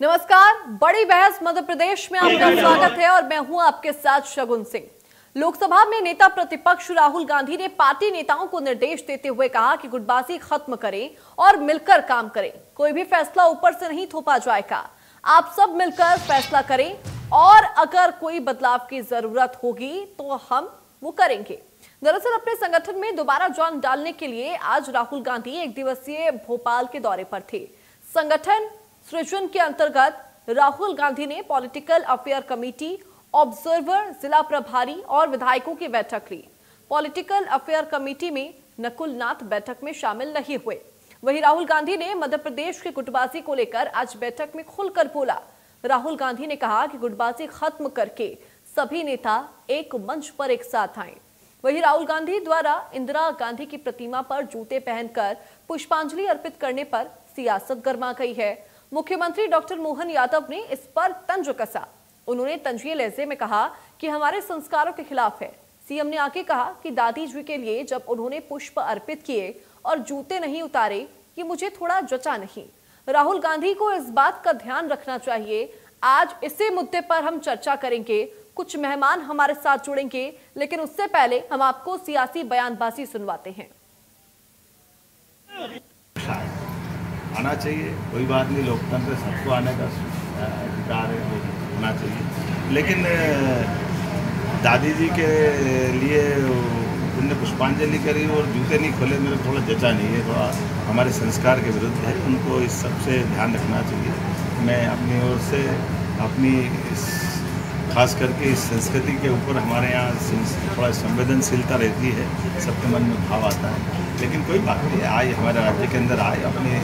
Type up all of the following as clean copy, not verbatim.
नमस्कार। बड़ी बहस मध्य प्रदेश में आपका स्वागत है और मैं हूं आपके साथ शगुन सिंह। लोकसभा में नेता प्रतिपक्ष राहुल गांधी ने पार्टी नेताओं को निर्देश देते हुए कहा कि गुटबाजी खत्म करें और मिलकर काम करें। कोई भी फैसला ऊपर से नहीं थोपा जाएगा, आप सब मिलकर फैसला करें और अगर कोई बदलाव की जरूरत होगी तो हम वो करेंगे। दरअसल अपने संगठन में दोबारा जान डालने के लिए आज राहुल गांधी एक दिवसीय भोपाल के दौरे पर थे। संगठन सृजन के अंतर्गत राहुल गांधी ने पॉलिटिकल अफेयर कमेटी, ऑब्जर्वर, जिला प्रभारी और विधायकों की बैठक ली। पॉलिटिकल अफेयर कमेटी में नकुल नाथ बैठक में शामिल नहीं हुए। वहीं राहुल गांधी ने मध्य प्रदेश की गुटबाजी को लेकर आज बैठक में खुलकर बोला। राहुल गांधी ने कहा कि गुटबाजी खत्म करके सभी नेता एक मंच पर एक साथ आए। वहीं राहुल गांधी द्वारा इंदिरा गांधी की प्रतिमा पर जूते पहनकर पुष्पांजलि अर्पित करने पर सियासत गर्मा गई है। मुख्यमंत्री डॉक्टर मोहन यादव ने इस पर तंज कसा। उन्होंने तंजिए लहजे में कहा कि हमारे संस्कारों के खिलाफ है। सीएम ने आगे कहा कि दादी जी के लिए जब उन्होंने पुष्प अर्पित किए और जूते नहीं उतारे, ये मुझे थोड़ा जचा नहीं। राहुल गांधी को इस बात का ध्यान रखना चाहिए। आज इसी मुद्दे पर हम चर्चा करेंगे। कुछ मेहमान हमारे साथ जुड़ेंगे, लेकिन उससे पहले हम आपको सियासी बयानबाजी सुनवाते हैं। आना चाहिए, कोई बात नहीं, लोकतंत्र सबको आने का अधिकार है, वो होना चाहिए। लेकिन दादी जी के लिए उनने पुष्पांजलि करी और जूते नहीं खोले, मेरे को थोड़ा जचा नहीं है, थोड़ा हमारे संस्कार के विरुद्ध है। उनको इस सबसे ध्यान रखना चाहिए। मैं अपनी ओर से अपनी खास करके इस संस्कृति के ऊपर हमारे यहाँ थोड़ा संवेदनशीलता रहती है, सबके मन में भाव आता है। लेकिन कोई बात नहीं, आए हमारे राज्य के अंदर आए, अपने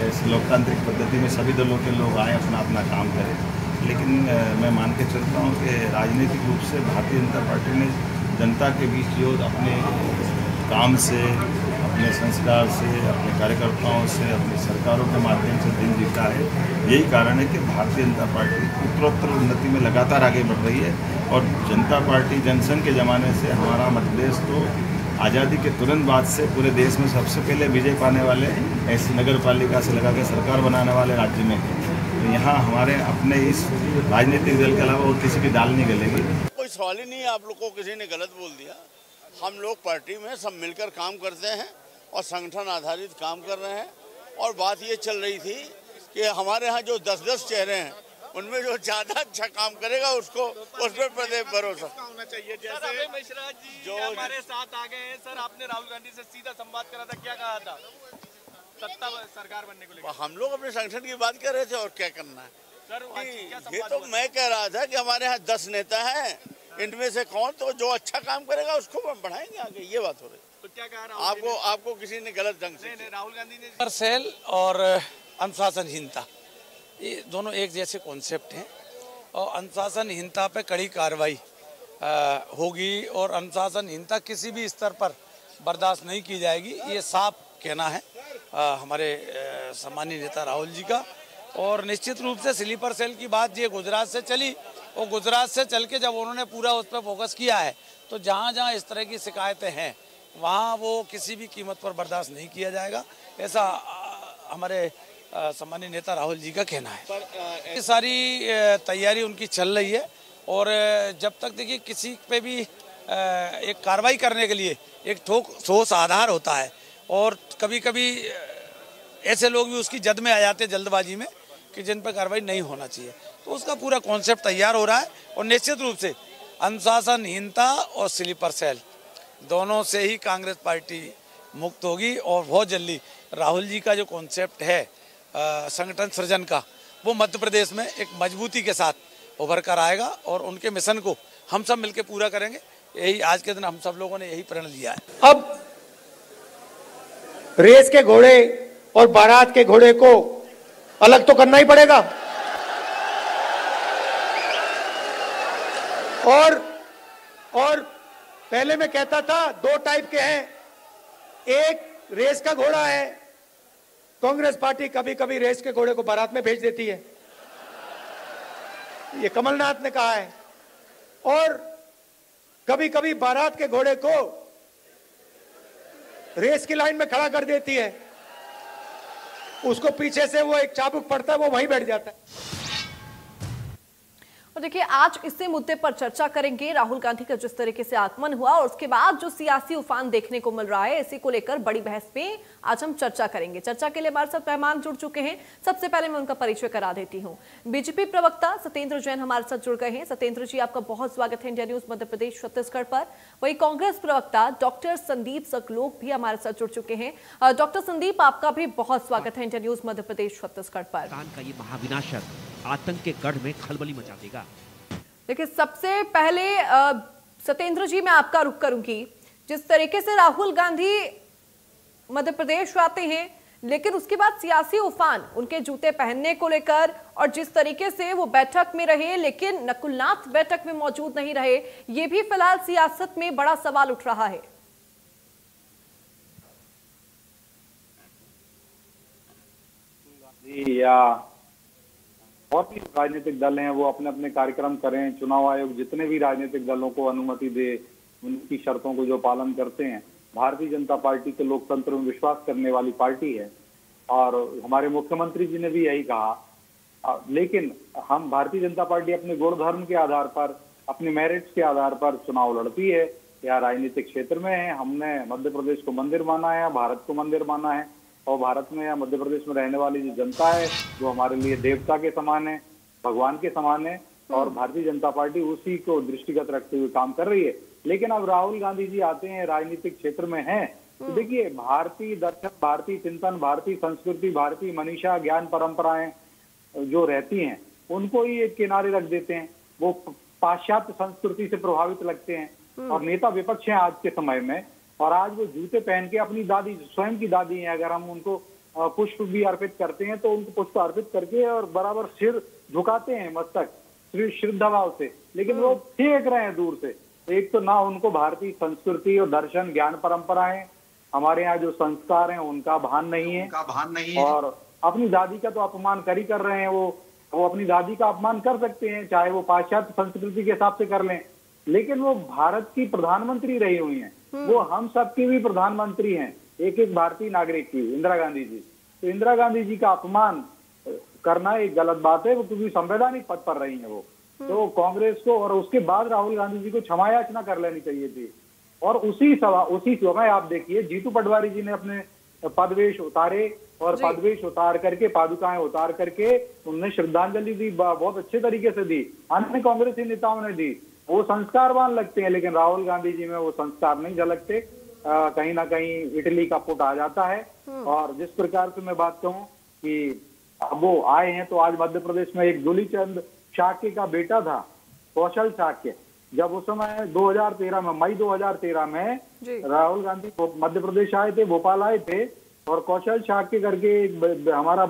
इस लोकतांत्रिक पद्धति में सभी दलों के लोग आए, अपना अपना काम करें। लेकिन मैं मान के चलता हूँ कि राजनीतिक रूप से भारतीय जनता पार्टी ने जनता के बीच जो अपने काम से, अपने संस्कार से, अपने कार्यकर्ताओं से, अपनी सरकारों के माध्यम से दिन जीता है। यही कारण है कि भारतीय जनता पार्टी उत्तरोत्तर उन्नति में लगातार आगे बढ़ रही है। और जनता पार्टी जनसंघ के ज़माने से हमारा मध्य प्रदेश तो आज़ादी के तुरंत बाद से पूरे देश में सबसे पहले विजय पाने वाले ऐसी नगर पालिका से लगा के सरकार बनाने वाले राज्य में है। तो यहाँ हमारे अपने इस राजनीतिक दल के अलावा और किसी की दाल नहीं गलेगी। कोई सवाल ही नहीं है, आप लोग को किसी ने गलत बोल दिया। हम लोग पार्टी में सब मिलकर काम करते हैं और संगठन आधारित काम कर रहे हैं। और बात ये चल रही थी कि हमारे यहाँ जो 10-10 चेहरे हैं, उनमें जो ज्यादा अच्छा काम करेगा उसको उस पर भरोसा होना चाहिए। जैसे मिश्रा जी जो हमारे साथ आ गए हैं सर, आपने राहुल गांधी से सीधा संवाद करा था, क्या कहा था सत्ता सरकार बनने को लेकर? हम लोग अपने संगठन की बात कर रहे थे और क्या करना है सर। ये तो मैं कह रहा था कि हमारे यहाँ 10 नेता हैं, इनमें से कौन तो जो अच्छा काम करेगा उसको हम बढ़ाएंगे आगे, ये बात हो रही। तो क्या कह रहा आपको किसी ने गलत ढंग से राहुल गांधी ने सेल और अनुशासनहीनता, ये दोनों एक जैसे कॉन्सेप्ट हैं और अनुशासनहीनता पे कड़ी कार्रवाई होगी और अनुशासनहीनता किसी भी स्तर पर बर्दाश्त नहीं की जाएगी, ये साफ कहना है हमारे सम्मानीय नेता राहुल जी का। और निश्चित रूप से स्लीपर सेल की बात ये गुजरात से चली और गुजरात से चल के जब उन्होंने पूरा उस पर फोकस किया है तो जहाँ जहाँ इस तरह की शिकायतें हैं वहाँ वो किसी भी कीमत पर बर्दाश्त नहीं किया जाएगा, ऐसा हमारे सम्मानीय नेता राहुल जी का कहना है। ये सारी तैयारी उनकी चल रही है और जब तक देखिए किसी पे भी एक कार्रवाई करने के लिए एक ठोस आधार होता है और कभी कभी ऐसे लोग भी उसकी जद में आ जाते हैं जल्दबाजी में कि जिन पर कार्रवाई नहीं होना चाहिए, तो उसका पूरा कॉन्सेप्ट तैयार हो रहा है। और निश्चित रूप से अनुशासनहीनता और स्लीपर सेल दोनों से ही कांग्रेस पार्टी मुक्त होगी और बहुत जल्दी राहुल जी का जो कॉन्सेप्ट है संगठन सृजन का, वो मध्य प्रदेश में एक मजबूती के साथ उभर कर आएगा और उनके मिशन को हम सब मिलकर पूरा करेंगे। यही आज के दिन हम सब लोगों ने यही प्रण लिया है। अब रेस के घोड़े और बारात के घोड़े को अलग तो करना ही पड़ेगा। और पहले मैं कहता था 2 टाइप के हैं, एक रेस का घोड़ा है, कांग्रेस पार्टी कभी कभी रेस के घोड़े को बारात में भेज देती है, ये कमलनाथ ने कहा है। और कभी कभी बारात के घोड़े को रेस की लाइन में खड़ा कर देती है, उसको पीछे से वो एक चाबुक पड़ता है, वो वहीं बैठ जाता है। और देखिए, आज इसी मुद्दे पर चर्चा करेंगे। राहुल गांधी का जिस तरीके से आगमन हुआ और उसके बाद जो सियासी उफान देखने को मिल रहा है, इसी को लेकर बड़ी बहस में आज हम चर्चा करेंगे। चर्चा के लिए हमारे साथ मेहमान जुड़ चुके हैं। सबसे पहले मैं उनका परिचय करा देती हूँ। बीजेपी प्रवक्ता सत्येंद्र जैन हमारे साथ जुड़ गए हैं। सत्येंद्र जी, आपका बहुत स्वागत है इंडिया न्यूज मध्य प्रदेश छत्तीसगढ़ पर। वही कांग्रेस प्रवक्ता डॉक्टर संदीप सकलोक भी हमारे साथ जुड़ चुके हैं। डॉक्टर संदीप, आपका भी बहुत स्वागत है इंडिया न्यूज मध्य प्रदेश छत्तीसगढ़ पर। का ये महाविनाशक आतंक के गढ़ में खलबली मचा देगा। देखिए, सबसे पहले सत्येंद्र जी मैं आपका रुख करूंगी। जिस तरीके से राहुल गांधी मध्य प्रदेश आते हैं, लेकिन उसके बाद सियासी उफान उनके जूते पहनने को लेकर, और जिस तरीके से वो बैठक में रहे लेकिन नकुलनाथ बैठक में मौजूद नहीं रहे, ये भी फिलहाल सियासत में बड़ा सवाल उठ रहा है। या और भी राजनीतिक दल हैं वो अपने अपने कार्यक्रम करें। चुनाव आयोग जितने भी राजनीतिक दलों को अनुमति दे, उनकी शर्तों को जो पालन करते हैं। भारतीय जनता पार्टी तो लोकतंत्र में विश्वास करने वाली पार्टी है और हमारे मुख्यमंत्री जी ने भी यही कहा। लेकिन हम भारतीय जनता पार्टी अपने गुण धर्म के आधार पर, अपने मेरिट्स के आधार पर चुनाव लड़ती है। या राजनीतिक क्षेत्र में है, हमने मध्य प्रदेश को मंदिर माना है, भारत को मंदिर माना है, और भारत में या मध्य प्रदेश में रहने वाली जो जनता है वो हमारे लिए देवता के समान है, भगवान के समान है, और भारतीय जनता पार्टी उसी को दृष्टिगत रखते हुए काम कर रही है। लेकिन अब राहुल गांधी जी आते हैं, राजनीतिक क्षेत्र में हैं, तो देखिए भारतीय दर्शन, भारतीय चिंतन, भारतीय संस्कृति, भारतीय मनीषा, ज्ञान परंपराएं जो रहती हैं उनको ही एक किनारे रख देते हैं। वो पाश्चात्य संस्कृति से प्रभावित लगते हैं और नेता विपक्ष हैं आज के समय में। और आज वो जूते पहन के अपनी दादी, स्वयं की दादी हैं, अगर हम उनको पुष्प भी अर्पित करते हैं तो उनको पुष्प अर्पित करके और बराबर सिर झुकाते हैं, मस्तक श्रद्धा भाव से, लेकिन वो फेंक रहे हैं दूर से। एक तो ना उनको भारतीय संस्कृति और दर्शन, ज्ञान परंपराएं, हमारे यहाँ जो संस्कार हैं उनका भान नहीं है, और अपनी दादी का तो अपमान कर रहे हैं। वो अपनी दादी का अपमान कर सकते हैं, चाहे वो पाश्चात्य संस्कृति के हिसाब से कर लें, लेकिन वो भारत की प्रधानमंत्री रही हुई हैं, वो हम सबकी भी प्रधानमंत्री हैं, एक एक भारतीय नागरिक की, इंदिरा गांधी जी। तो इंदिरा गांधी जी का अपमान करना एक गलत बात है, वो क्योंकि संवैधानिक पद पर रही है वो। तो कांग्रेस को और उसके बाद राहुल गांधी जी को क्षमा याचना कर लेनी चाहिए थी। और उसी समय आप देखिए जीतू पटवारी जी ने अपने पदवेश उतारे और पदवेश उतार करके, पादुकाएं उतार करके उन्हें श्रद्धांजलि दी, बहुत अच्छे तरीके से दी, अन्य कांग्रेसी नेताओं ने दी। वो संस्कारवान लगते हैं, लेकिन राहुल गांधी जी में वो संस्कार नहीं झलकते। कहीं ना कहीं इटली का पुट आ जाता है। और जिस प्रकार से मैं बात कहूँ कि अब वो आए हैं, तो आज मध्य प्रदेश में एक दुलीचंद शाक्य का बेटा था, कौशल शाक्य, जब उस समय 2013 में, मई 2013 में राहुल गांधी मध्य प्रदेश आए थे, भोपाल आए थे, और कौशल शाक्य करके हमारा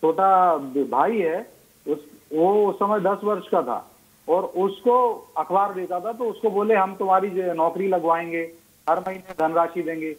छोटा भाई है, वो उस समय 10 वर्ष का था और उसको अखबार देता था। तो उसको बोले हम तुम्हारी नौकरी लगवाएंगे, हर महीने धनराशि देंगे।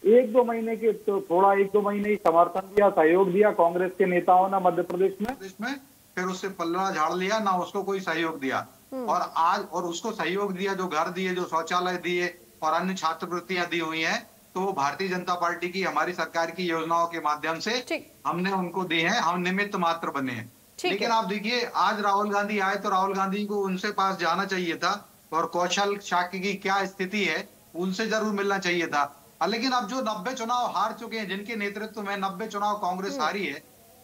1-2 महीने के, तो थोड़ा 1-2 महीने ही समर्थन दिया, सहयोग दिया कांग्रेस के नेताओं ने मध्य प्रदेश में, फिर उससे पल्ला झाड़ लिया, ना उसको कोई सहयोग दिया। और उसको सहयोग दिया, जो घर दिए, जो शौचालय दिए और अन्य छात्रवृत्तियां दी हुई हैं, तो वो भारतीय जनता पार्टी की, हमारी सरकार की योजनाओं के माध्यम से हमने उनको दी है, हम निमित्त मात्र बने हैं। लेकिन आप देखिए, आज राहुल गांधी आए तो राहुल गांधी को उनसे पास जाना चाहिए था, और कौशल शाक्य की क्या स्थिति है उनसे जरूर मिलना चाहिए था। लेकिन अब जो 90 चुनाव हार चुके हैं, जिनके नेतृत्व में 90 चुनाव कांग्रेस हारी है,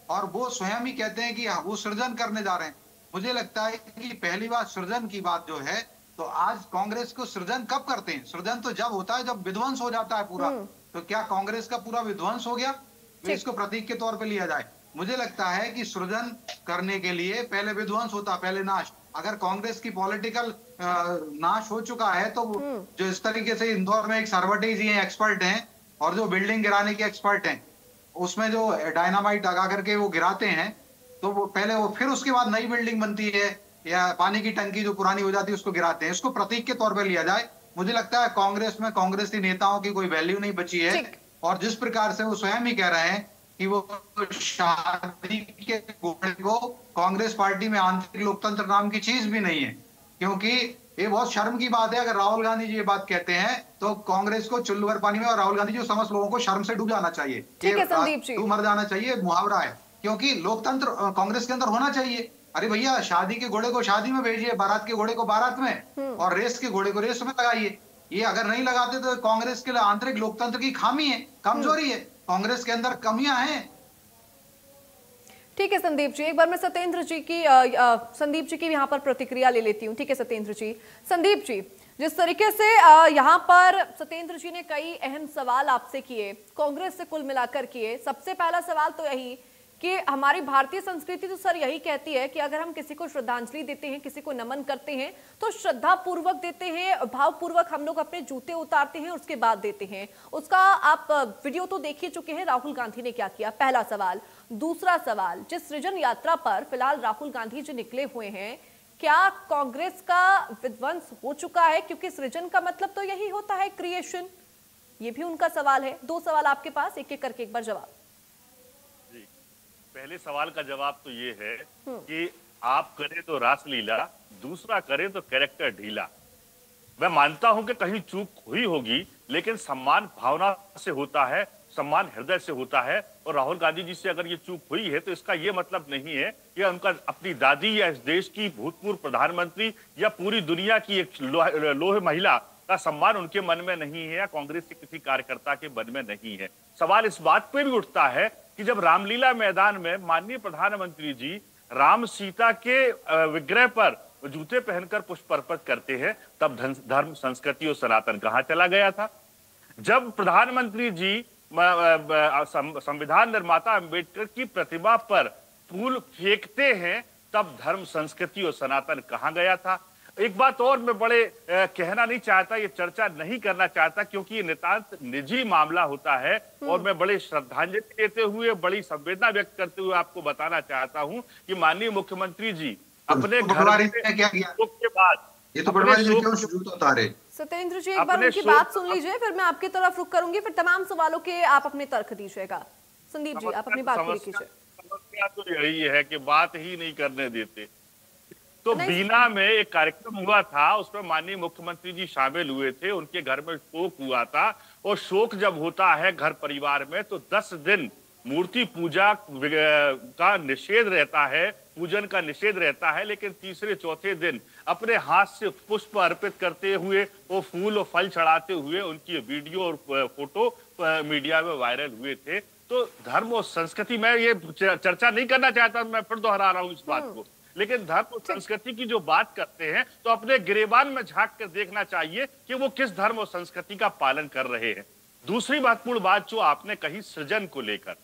और वो स्वयं ही कहते हैं कि वो सृजन करने जा रहे हैं। मुझे लगता है कि पहली बात सृजन की बात जो है, तो आज कांग्रेस को सृजन कब करते हैं? सृजन तो जब होता है जब विध्वंस हो जाता है पूरा। तो क्या कांग्रेस का पूरा विध्वंस हो गया? इसको प्रतीक के तौर पे लिया जाए। मुझे लगता है कि सृजन करने के लिए पहले विध्वंस होता, पहले नाश। अगर कांग्रेस की पॉलिटिकल नाश हो चुका है, तो जो इस तरीके से इंदौर में एक सरवटे जी हैं, एक्सपर्ट हैं, और जो बिल्डिंग गिराने के एक्सपर्ट हैं, उसमें जो डायनामाइट लगा करके वो गिराते हैं, तो वो पहले वो फिर उसके बाद नई बिल्डिंग बनती है, या पानी की टंकी जो पुरानी हो जाती है उसको गिराते हैं। इसको प्रतीक के तौर पे लिया जाए। मुझे लगता है कांग्रेस में कांग्रेसी नेताओं की कोई वैल्यू नहीं बची है। और जिस प्रकार से वो स्वयं ही कह रहे हैं कि वो शादी के घोड़े को कांग्रेस पार्टी में आंतरिक लोकतंत्र नाम की चीज भी नहीं है, क्योंकि ये बहुत शर्म की बात है। अगर राहुल गांधी जी ये बात कहते हैं तो कांग्रेस को चुल्लू भर पानी में, और राहुल गांधी जी समस्त लोगों को शर्म से डूब जाना चाहिए, ठीक है संदीप जी, तू मर जाना चाहिए, मुहावरा है। क्योंकि लोकतंत्र कांग्रेस के अंदर होना चाहिए, अरे भैया, शादी के घोड़े को शादी में भेजिए, बारात के घोड़े को बारात में, और रेस के घोड़े को रेस में लगाइए। ये अगर नहीं लगाते तो कांग्रेस के लिए आंतरिक लोकतंत्र की खामी है, कमजोरी है, कांग्रेस के अंदर कमियां हैं। ठीक है संदीप जी, एक बार मैं सत्येंद्र जी की संदीप जी की यहाँ पर प्रतिक्रिया ले लेती हूँ। ठीक है सत्येंद्र जी, संदीप जी, जिस तरीके से यहाँ पर सत्येंद्र जी ने कई अहम सवाल आपसे किए, कांग्रेस से कुल मिलाकर किए, सबसे पहला सवाल तो यही कि हमारी भारतीय संस्कृति तो सर यही कहती है कि अगर हम किसी को श्रद्धांजलि देते हैं, किसी को नमन करते हैं तो श्रद्धा पूर्वक देते हैं, भावपूर्वक हम लोग अपने जूते उतारते हैं, उसके बाद देते हैं। उसका आप वीडियो तो देख ही चुके हैं राहुल गांधी ने क्या किया, पहला सवाल। दूसरा सवाल, जिस सृजन यात्रा पर फिलहाल राहुल गांधी जी निकले हुए हैं, क्या कांग्रेस का विध्वंस हो चुका है? क्योंकि सृजन का मतलब तो यही होता है, क्रिएशन। ये भी उनका सवाल है। दो सवाल आपके पास, एक एक करके एक बार जवाब। पहले सवाल का जवाब तो ये है कि आप करें तो रासलीला, दूसरा करें तो कैरेक्टर ढीला। मैं मानता हूं कि कहीं चूक हुई होगी, लेकिन सम्मान भावना से होता है, सम्मान हृदय से होता है। और राहुल गांधी जी से अगर ये चूक हुई है तो इसका ये मतलब नहीं है कि उनका अपनी दादी या इस देश की भूतपूर्व प्रधानमंत्री या पूरी दुनिया की एक लोहे महिला का सम्मान उनके मन में नहीं है या कांग्रेस के किसी कार्यकर्ता के मन में नहीं है। सवाल इस बात पे भी उठता है कि जब रामलीला मैदान में माननीय प्रधानमंत्री जी राम सीता के विग्रह पर जूते पहनकर पुष्प अर्पण करते हैं, तब धर्म संस्कृति और सनातन कहाँ चला गया था? जब प्रधानमंत्री जी संविधान निर्माता अंबेडकर की प्रतिमा पर फूल फेंकते हैं, तब धर्म संस्कृति और सनातन कहाँ गया था? एक बात और मैं बड़े कहना नहीं चाहता, ये चर्चा नहीं करना चाहता, क्योंकि ये नितांत निजी मामला होता है और मैं बड़े श्रद्धांजलि देते हुए, बड़ी संवेदना व्यक्त करते हुए आपको बताना चाहता हूं कि माननीय मुख्यमंत्री जी अपने घर में शोक के बाद सत्येंद्र जी एक बार उनकी बात सुन लीजिए, फिर मैं आपकी तरफ रुख करूंगी, फिर तमाम सवालों के आप अपने तर्क दीजिएगा। संदीप जी, आप अपनी बात पूरी कीजिए। समस्या तो यही है कि बात ही नहीं करने देते। तो बीना में एक कार्यक्रम हुआ था, उसमें माननीय मुख्यमंत्री जी शामिल हुए थे, उनके घर में शोक हुआ था। और शोक जब होता है घर परिवार में तो 10 दिन मूर्ति पूजा का निषेध रहता है, पूजन का निषेध रहता है। लेकिन तीसरे चौथे दिन अपने हाथ से पुष्प अर्पित करते हुए, वो फूल और फल चढ़ाते हुए उनकी वीडियो और फोटो मीडिया में वायरल हुए थे। तो धर्म और संस्कृति, मैं ये चर्चा नहीं करना चाहता, मैं फिर दोहरा रहा हूँ इस बात को, लेकिन धर्म और संस्कृति की जो बात करते हैं तो अपने गिरेबान में झांक कर देखना चाहिए कि वो किस धर्म और संस्कृति का पालन कर रहे हैं। दूसरी महत्वपूर्ण बात जो आपने कही सृजन को लेकर,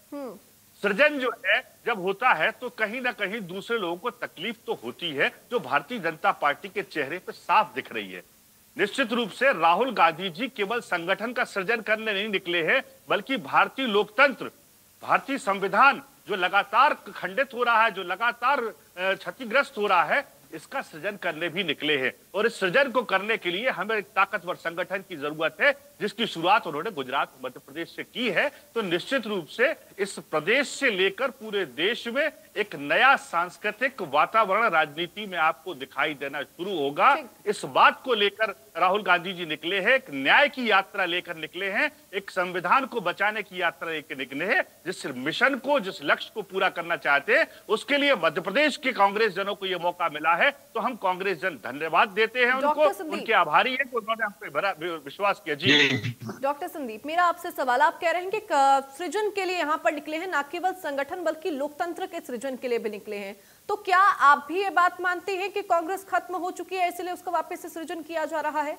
सृजन जो है जब होता है तो कहीं ना कहीं दूसरे लोगों को तकलीफ तो होती है, जो भारतीय जनता पार्टी के चेहरे पर साफ दिख रही है। निश्चित रूप से राहुल गांधी जी केवल संगठन का सृजन करने नहीं निकले हैं, बल्कि भारतीय लोकतंत्र, भारतीय संविधान जो लगातार खंडित हो रहा है, जो लगातार क्षतिग्रस्त हो रहा है, इसका सृजन करने भी निकले हैं। और इस सृजन को करने के लिए हमें एक ताकतवर संगठन की जरूरत है, जिसकी शुरुआत उन्होंने गुजरात मध्य प्रदेश से की है। तो निश्चित रूप से इस प्रदेश से लेकर पूरे देश में एक नया सांस्कृतिक वातावरण राजनीति में आपको दिखाई देना शुरू होगा। इस बात को लेकर राहुल गांधी जी निकले हैं, एक न्याय की यात्रा लेकर निकले हैं, एक संविधान को बचाने की यात्रा लेकर निकले हैं। जिस मिशन को, जिस लक्ष्य को पूरा करना चाहते हैं, उसके लिए मध्य प्रदेश के कांग्रेस जनों को यह मौका मिला है। तो हम कांग्रेस जन धन्यवाद देते हैं उनको, उनके आभारी हैं कि उन्होंने हम पे बड़ा विश्वास किया। जी डॉक्टर संदीप, मेरा आपसे सवाल, आप कह रहे हैं कि सृजन के लिए यहाँ पर निकले हैं, न केवल संगठन बल्कि लोकतंत्र के सृजन के लिए भी निकले हैं। तो क्या आप भी ये बात मानते हैं कि कांग्रेस खत्म हो चुकी है, इसलिए उसका वापस से सृजन किया जा रहा है?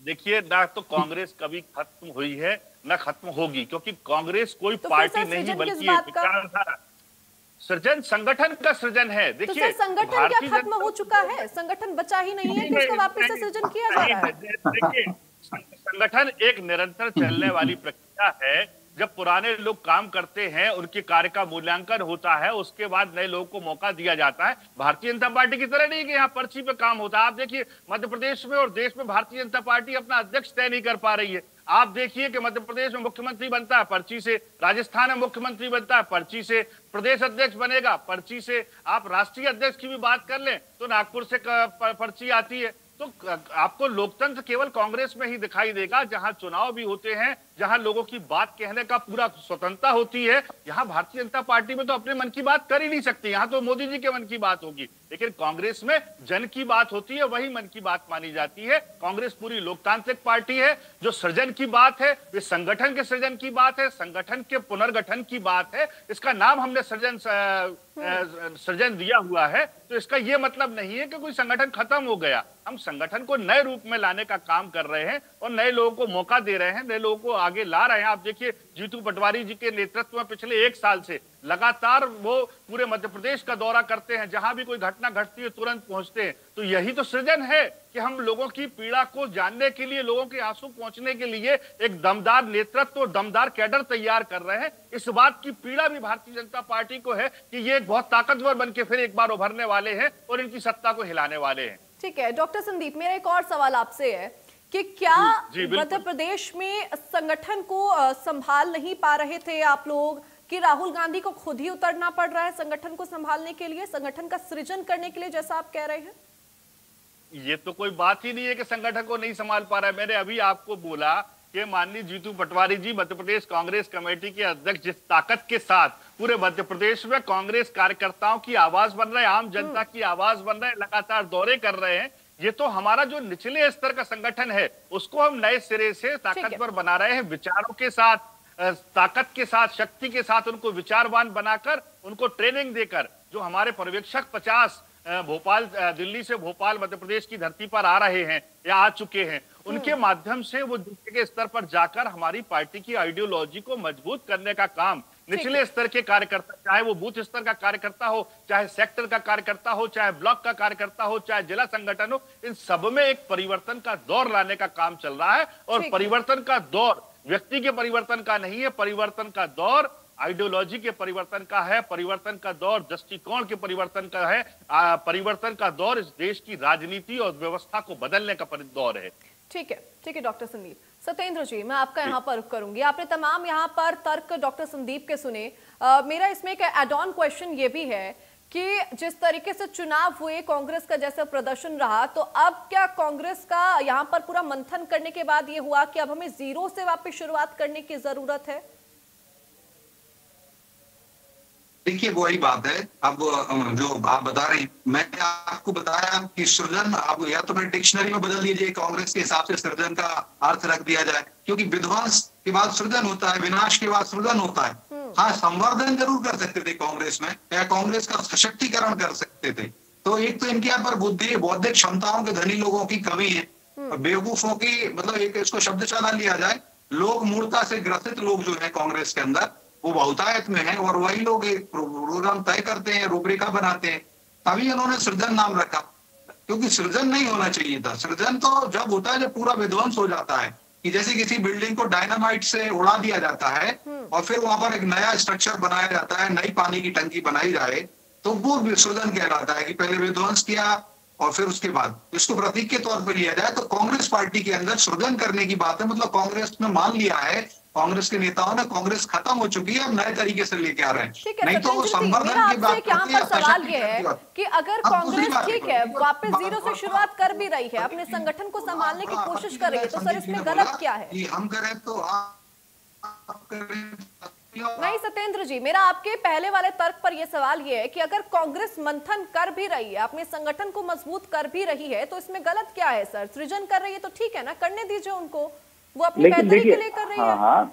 देखिए, ना तो कांग्रेस कभी खत्म हुई है ना खत्म होगी, क्योंकि कांग्रेस कोई पार्टी नहीं बल्कि विचारधारा। सृजन संगठन का सृजन है। देखिए, तो संगठन क्या खत्म हो चुका है? संगठन बचा ही नहीं है कि उसका वापस से सृजन किया जा रहा है? देखिए, संगठन एक निरंतर चलने वाली प्रक्रिया है। जब पुराने लोग काम करते हैं, उनके कार्य का मूल्यांकन होता है, उसके बाद नए लोगों को मौका दिया जाता है। भारतीय जनता पार्टी की तरह नहीं कि यहाँ पर्ची पे काम होता है। आप देखिए, मध्य प्रदेश में और देश में भारतीय जनता पार्टी अपना अध्यक्ष तय नहीं कर पा रही है। आप देखिए कि मध्य प्रदेश में मुख्यमंत्री बनता है पर्ची से, राजस्थान में मुख्यमंत्री बनता है पर्ची से, प्रदेश अध्यक्ष बनेगा पर्ची से। आप राष्ट्रीय अध्यक्ष की भी बात कर लें तो नागपुर से पर्ची आती है। तो आपको लोकतंत्र केवल कांग्रेस में ही दिखाई देगा, जहां चुनाव भी होते हैं, जहां लोगों की बात कहने का पूरा स्वतंत्रता होती है। यहाँ भारतीय जनता पार्टी में तो अपने मन की बात कर ही नहीं सकती, यहाँ तो मोदी जी के मन की बात होगी। लेकिन कांग्रेस में जन की बात होती है, वही मन की बात मानी जाती है। कांग्रेस पूरी लोकतांत्रिक पार्टी है। जो सृजन की बात है वे संगठन के सृजन की बात है, संगठन के पुनर्गठन की बात है। इसका नाम हमने सृजन दिया हुआ है, तो इसका यह मतलब नहीं है कि कोई संगठन खत्म हो गया। हम संगठन को नए रूप में लाने का काम कर रहे हैं और नए लोगों को मौका दे रहे हैं, नए लोगों को आगे ला रहे हैं। आप देखिए जीतू पटवारी जी के नेतृत्व में पिछले 1 साल से लगातार वो पूरे मध्य प्रदेश का दौरा करते हैं, जहां भी कोई घटना घटती है तुरंत पहुंचते हैं। तो यही तो सृजन है कि हम लोगों की पीड़ा को जानने के लिए, लोगों के आंसू पहुंचने के लिए एक दमदार नेतृत्व और दमदार कैडर तैयार कर रहे हैं। इस बात की पीड़ा भी भारतीय जनता पार्टी को है कि ये एक बहुत ताकतवर बन के फिर एक बार उभरने वाले हैं और इनकी सत्ता को हिलाने वाले हैं। ठीक है डॉक्टर संदीप, मेरा एक और सवाल आपसे है कि क्या मध्य प्रदेश में संगठन को संभाल नहीं पा रहे थे आप लोग, कि राहुल गांधी को खुद ही उतरना पड़ रहा है संगठन को संभालने के लिए, संगठन का सृजन करने के लिए, जैसा आप कह रहे हैं? ये तो कोई बात ही नहीं है कि संगठन को नहीं संभाल पा रहा है। मैंने अभी आपको बोला कि माननीय जीतू पटवारी जी मध्य प्रदेश कांग्रेस कमेटी के अध्यक्ष जिस ताकत के साथ पूरे मध्य प्रदेश में कांग्रेस कार्यकर्ताओं की आवाज बन रहे हैं, आम जनता की आवाज बन रहे हैं, लगातार दौरे कर रहे हैं। ये तो हमारा जो निचले स्तर का संगठन है उसको हम नए सिरे से ताकतवर बना रहे हैं, विचारों के साथ, ताकत के साथ, शक्ति के साथ, उनको विचारवान बनाकर, उनको ट्रेनिंग देकर। जो हमारे पर्यवेक्षक 50 भोपाल, दिल्ली से भोपाल मध्य प्रदेश की धरती पर आ रहे हैं या आ चुके हैं, उनके माध्यम से वो दूसरे के स्तर पर जाकर हमारी पार्टी की आइडियोलॉजी को मजबूत करने का काम निचले स्तर के कार्यकर्ता, चाहे वो बूथ स्तर का कार्यकर्ता हो, चाहे सेक्टर का कार्यकर्ता हो, चाहे ब्लॉक का कार्यकर्ता हो, चाहे जिला संगठन हो, इन सब में एक परिवर्तन का दौर लाने का काम चल रहा है। और परिवर्तन का दौर व्यक्ति के परिवर्तन का नहीं है, परिवर्तन का दौर आइडियोलॉजी के परिवर्तन का है, परिवर्तन का दौर दृष्टिकोण के परिवर्तन का है, परिवर्तन का दौर इस देश की राजनीति और व्यवस्था को बदलने का दौर है। ठीक है डॉक्टर संदीप। सत्येंद्र जी, मैं आपका यहाँ पर रुख करूंगी। आपने तमाम यहाँ पर तर्क डॉक्टर संदीप के सुने। मेरा इसमें एक एड ऑन क्वेश्चन ये भी है कि जिस तरीके से चुनाव हुए, कांग्रेस का जैसा प्रदर्शन रहा, तो अब क्या कांग्रेस का यहाँ पर पूरा मंथन करने के बाद ये हुआ कि अब हमें जीरो से वापस शुरुआत करने की जरूरत है? देखिए वही बात है। अब जो आप बता रहे हैं, मैंने आपको बताया कि सृजन, अब या तो मैं डिक्शनरी में बदल दीजिए, कांग्रेस के हिसाब से सृजन का अर्थ रख दिया जाए, क्योंकि विध्वंस के बाद सृजन होता है, विनाश के बाद सृजन होता है। हाँ, संवर्धन जरूर कर सकते थे कांग्रेस में, या कांग्रेस का सशक्तिकरण कर सकते थे। तो एक तो इनके यहाँ पर बुद्धि, बौद्धिक क्षमताओं के धनी लोगों की कमी है, बेवकूफों की, मतलब एक इसको शब्दशाला लिया जाए, लोग मूर्खता से ग्रसित लोग जो है कांग्रेस के अंदर वो बहुतायत में है, और वही लोग एक प्रोग्राम तय करते हैं, रूपरेखा बनाते हैं। तभी उन्होंने सृजन नाम रखा, क्योंकि सृजन नहीं होना चाहिए था। सृजन तो जब होता है जब पूरा विध्वंस हो जाता है, कि जैसे किसी बिल्डिंग को डायनामाइट से उड़ा दिया जाता है और फिर वहां पर एक नया स्ट्रक्चर बनाया जाता है, नई पानी की टंकी बनाई जाए, तो वो सृजन कहलाता है कि पहले विध्वंस किया और फिर उसके बाद इसको प्रतीक के तौर पर लिया जाए। तो कांग्रेस पार्टी के अंदर सृजन करने की बात है, मतलब कांग्रेस ने मान लिया है, कांग्रेस के नेताओं ने, कांग्रेस खत्म हो चुकी है, अब नए तरीके से लेके आ रहे हैं। नहीं तो संवर्धन की बात करते हैं। सवाल ये है कि अगर कांग्रेस ठीक है वापस जीरो से शुरुआत कर भी रही है, अपने संगठन को संभालने की कोशिश कर रही है, तो सर इसमें गलत क्या है? हम करें तो नहीं सत्येंद्र जी, मेरा आपके पहले वाले तर्क पर यह सवाल ये है कि अगर कांग्रेस मंथन कर भी रही है, अपने संगठन को मजबूत कर भी रही है, तो इसमें गलत क्या है? सर सृजन कर रही है तो ठीक है ना, करने दीजिए उनको, वो अपनी बेहतरी के लिए कर रही है। हाँ,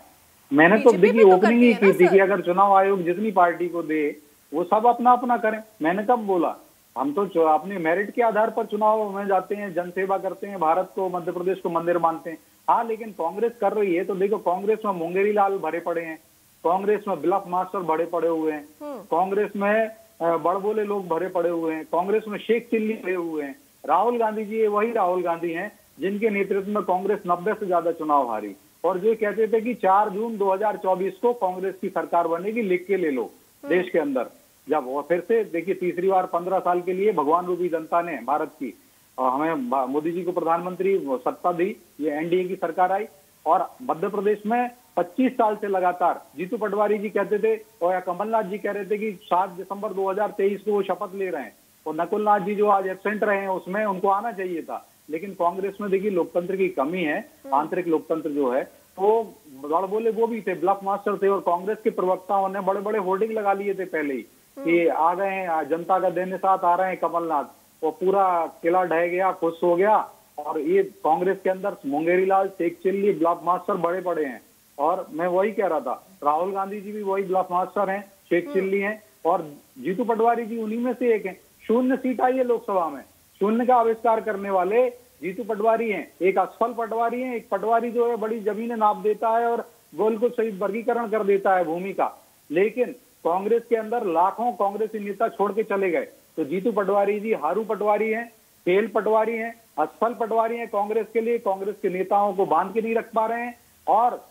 मैंने तो देखिए ओपनिंग ही की थी कि अगर चुनाव आयोग जितनी पार्टी को दे वो सब अपना अपना करें। मैंने कब बोला? हम तो अपने मेरिट के आधार पर चुनाव में जाते हैं, जनसेवा करते हैं, भारत को, मध्य प्रदेश को मंदिर मानते हैं। हाँ, लेकिन कांग्रेस कर रही है तो देखो, कांग्रेस में मुंगेरी लाल भरे पड़े हैं, कांग्रेस में ब्लफ मास्टर भरे पड़े हुए हैं, कांग्रेस में बड़बोले लोग भरे पड़े हुए हैं, कांग्रेस में शेख चिल्ली भरे हुए हैं। राहुल गांधी जी, वही राहुल गांधी हैं जिनके नेतृत्व में कांग्रेस 90 से ज्यादा चुनाव हारी, और जो कहते थे कि 4 जून 2024 को कांग्रेस की सरकार बनेगी, लिख के ले लो देश के अंदर। जब वो फिर से देखिए तीसरी बार 15 साल के लिए भगवान रूपी जनता ने भारत की हमें मोदी जी को प्रधानमंत्री सत्ता दी, ये एनडीए की सरकार आई, और मध्य प्रदेश में 25 साल से लगातार जीतू पटवारी जी कहते थे और या कमलनाथ जी कह रहे थे कि 7 दिसंबर 2023 को वो शपथ ले रहे हैं, और नकुल नाथ जी जो आज एब्सेंट रहे हैं उसमें उनको आना चाहिए था, लेकिन कांग्रेस में देखिए लोकतंत्र की कमी है, आंतरिक लोकतंत्र जो है। तो बड़ बोले वो भी थे, ब्लफ मास्टर थे, और कांग्रेस के प्रवक्ताओं ने बड़े बड़े होर्डिंग लगा लिए थे पहले ही कि आ गए हैं, जनता का देने साथ आ रहे हैं कमलनाथ। वो पूरा किला ढह गया, खुश हो गया। और ये कांग्रेस के अंदर मुंगेरी लाल, शेख चिल्ली, ब्लफ मास्टर बड़े बड़े हैं। और मैं वही कह रहा था, राहुल गांधी जी भी वही ब्लफ मास्टर हैं, शेख चिल्ली हैं, और जीतू पटवारी जी उन्हीं में से एक हैं। 0 सीट आई है लोकसभा में, 0 का आविष्कार करने वाले जीतू पटवारी हैं। एक असफल पटवारी हैं, एक पटवारी जो है बड़ी जमीनें नाप देता है और बिल्कुल सही वर्गीकरण कर देता है भूमि का। लेकिन कांग्रेस के अंदर लाखों कांग्रेसी नेता छोड़ के चले गए। तो जीतू पटवारी जी हारू पटवारी हैं, फेल पटवारी हैं, असफल पटवारी हैं कांग्रेस के लिए। कांग्रेस के नेताओं को बांध के नहीं रख पा रहे हैं। और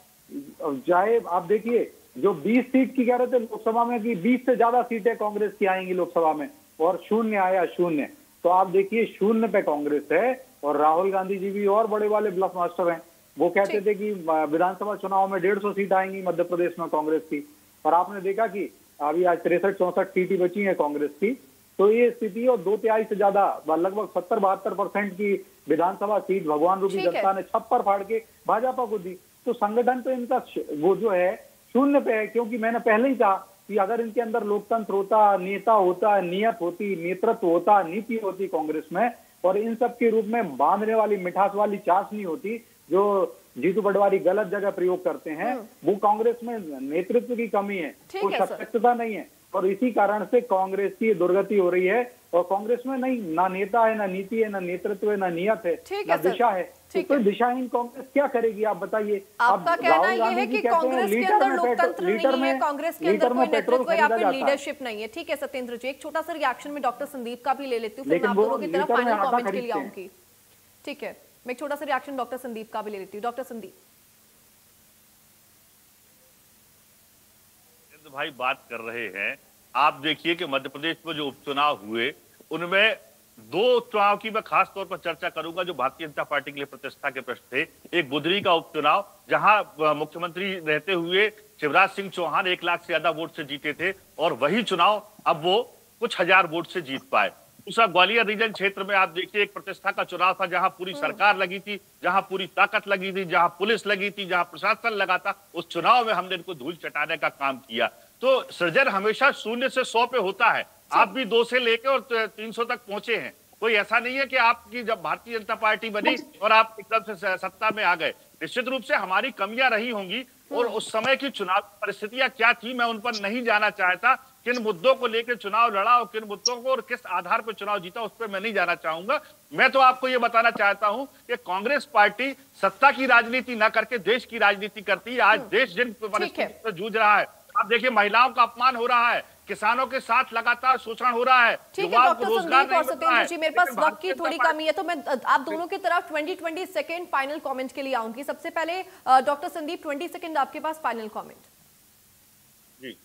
चाहे आप देखिए, जो 20 सीट की कह रहे थे लोकसभा में कि 20 से ज्यादा सीटें कांग्रेस की आएंगी लोकसभा में, और 0 आया, 0। तो आप देखिए 0 पे कांग्रेस है। और राहुल गांधी जी भी और बड़े वाले ब्लफ मास्टर हैं। वो कहते थे कि विधानसभा चुनाव में 150 सीट आएंगी मध्य प्रदेश में कांग्रेस की, और आपने देखा कि अभी आज 63-64 सीटें बची हैं कांग्रेस की। तो ये स्थिति, और 2 तिहाई से ज्यादा लगभग 70-72% की विधानसभा सीट भगवान रूपी जनता ने छप्पर फाड़ के भाजपा को दी। तो संगठन तो इनका वो जो है 0 पे है, क्योंकि मैंने पहले ही कहा कि अगर इनके अंदर लोकतंत्र होता, नेता होता, नियत होती, नेतृत्व होता, नीति होती कांग्रेस में, और इन सब के रूप में बांधने वाली मिठास वाली चाशनी होती जो जीतू पटवारी गलत जगह प्रयोग करते हैं, वो कांग्रेस में नेतृत्व की कमी है, कोई सशक्तता नहीं है। और इसी कारण से कांग्रेस की दुर्गति हो रही है। और कांग्रेस में नहीं, ना नेता है, ना नीति है, ना नेतृत्व है, ना नियत है, ना दिशा है। तो दिशाहीन कांग्रेस क्या करेगी आप बताइए। आपका कहना ये है कि कांग्रेस के अंदर लोकतंत्र नहीं है, कांग्रेस के अंदर कोई नेतृत्व या फिर लीडरशिप नहीं है। ठीक है सत्येंद्र जी, एक छोटा सा रिएक्शन में डॉक्टर संदीप का भी ले लेती हूँ, फिर मैं आप दोनों की तरफ फाइनल कमेंट के लिए आऊंगी। ठीक है, मैं एक छोटा सा रिएक्शन डॉक्टर संदीप का भी ले लेती हूँ। डॉक्टर संदीप भाई बात कर रहे हैं, आप देखिए कि मध्य प्रदेश में जो उपचुनाव हुए उनमें 2 चुनाव की मैं खास तौर पर चर्चा करूंगा जो भारतीय जनता पार्टी के लिए प्रतिष्ठा के प्रश्न थे। एक बुधनी का उपचुनाव जहां मुख्यमंत्री रहते हुए शिवराज सिंह चौहान 1 लाख से ज्यादा वोट से जीते थे, और वही चुनाव अब वो कुछ हजार वोट से जीत पाए। दूसरा ग्वालियर रीजन क्षेत्र में आप देखिए एक प्रतिष्ठा का चुनाव था, जहां पूरी सरकार लगी थी, जहां पूरी ताकत लगी थी, जहां पुलिस लगी थी, जहां प्रशासन लगा था। उस चुनाव में हमने इनको धूल चटाने का काम किया। तो सृजन हमेशा 0 से 100 पे होता है। आप भी 2 से लेकर और 300 तक पहुंचे हैं। कोई ऐसा नहीं है कि आपकी जब भारतीय जनता पार्टी बनी और आप एकदम से सत्ता में आ गए। निश्चित रूप से हमारी कमियां रही होंगी, और उस समय की चुनाव परिस्थितियां क्या थी मैं उन पर नहीं जाना चाहता। किन मुद्दों को लेकर चुनाव लड़ा और किन मुद्दों को और किस आधार पर चुनाव जीता, उस पर मैं नहीं जाना चाहूंगा। मैं तो आपको ये बताना चाहता हूं कि कांग्रेस पार्टी सत्ता की राजनीति न करके देश की राजनीति करती है। आज देश जिन परिस्थितियों से जूझ रहा है, आप देखिए महिलाओं का अपमान हो रहा है, किसानों के साथ लगातार शोषण हो रहा है। ठीक है डॉक्टर संदीप और सत्येंद्र जी, मेरे पास वक्त की थोड़ी कमी है, तो मैं आप दोनों की तरफ 20 सेकंड फाइनल कमेंट के लिए आऊंगी। सबसे पहले डॉक्टर संदीप 20 सेकंड आपके पास फाइनल कमेंट। जी,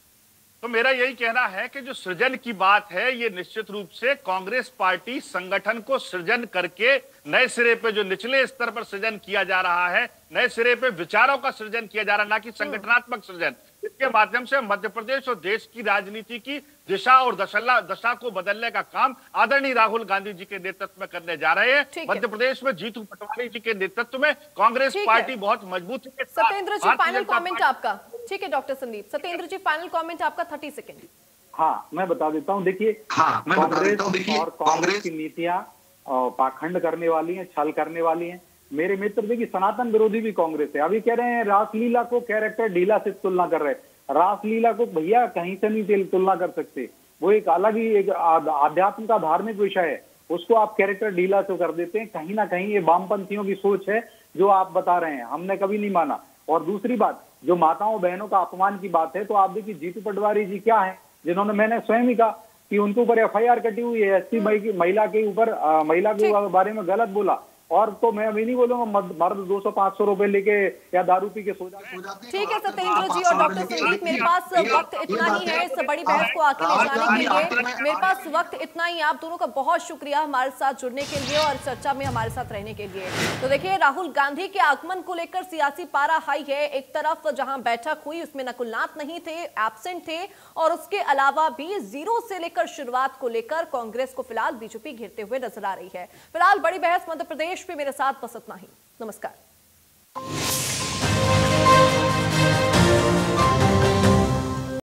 तो मेरा यही कहना है कि जो सृजन की बात है, ये निश्चित रूप से कांग्रेस पार्टी संगठन को सृजन करके नए सिरे पे जो निचले स्तर पर सृजन किया जा रहा है, नए सिरे पे विचारों का सृजन किया जा रहा है, ना कि संगठनात्मक सृजन। इसके माध्यम से मध्य प्रदेश और देश की राजनीति की दिशा और दशा को बदलने का काम आदरणीय राहुल गांधी जी के नेतृत्व में करने जा रहे हैं। मध्य प्रदेश में जीतू पटवारी जी के नेतृत्व में कांग्रेस पार्टी बहुत मजबूत है। सत्येंद्र जी फाइनल कमेंट आपका। ठीक है डॉक्टर संदीप, सत्येंद्र जी फाइनल कमेंट आपका 30 सेकंड। हाँ मैं बता देता हूँ, देखिए कांग्रेस और कांग्रेस की नीतियां पाखंड करने वाली हैं, छल करने वाली हैं। मेरे मित्र देखिए सनातन विरोधी भी कांग्रेस है। अभी कह रहे हैं रासलीला को कैरेक्टर ढीला से तुलना कर रहे हैं। रासलीला को भैया कहीं से नहीं तुलना कर सकते, वो एक अलग ही एक आध्यात्म का धार्मिक विषय है, उसको आप कैरेक्टर ढीला से कर देते हैं। कहीं ना कहीं ये वामपंथियों की सोच है जो आप बता रहे हैं, हमने कभी नहीं माना। और दूसरी बात, जो माताओं बहनों का अपमान की बात है, तो आप देखिए जीतू पटवारी जी क्या है, जिन्होंने मैंने स्वयं ही कहा कि उनके ऊपर FIR कटी हुई है, SC महिला के ऊपर, महिला के बारे में गलत बोला। और तो मैं अभी नहीं बोलूंगा मर्द 200-500 रुपए लेके या दारू पी के सो जाते। ठीक है सत्येंद्र जी और डॉक्टर संदीप, मेरे पास वक्त इतना ही है इस बड़ी बहस को आगे ले जाने के लिए। मेरे पास वक्त इतना ही। आप दोनों का बहुत शुक्रिया हमारे साथ जुड़ने के लिए और चर्चा में हमारे साथ रहने के लिए। तो देखिए राहुल गांधी के आगमन को लेकर सियासी पारा हाई है। एक तरफ जहां बैठक हुई उसमें नकुलनाथ नहीं थे, एब्सेंट थे, और उसके अलावा भी 0 से लेकर शुरुआत को लेकर कांग्रेस को फिलहाल बीजेपी घेरते हुए नजर आ रही है। फिलहाल बड़ी बहस मध्य प्रदेश प्रदेश में मेरे साथ बस इतना ही। नमस्कार।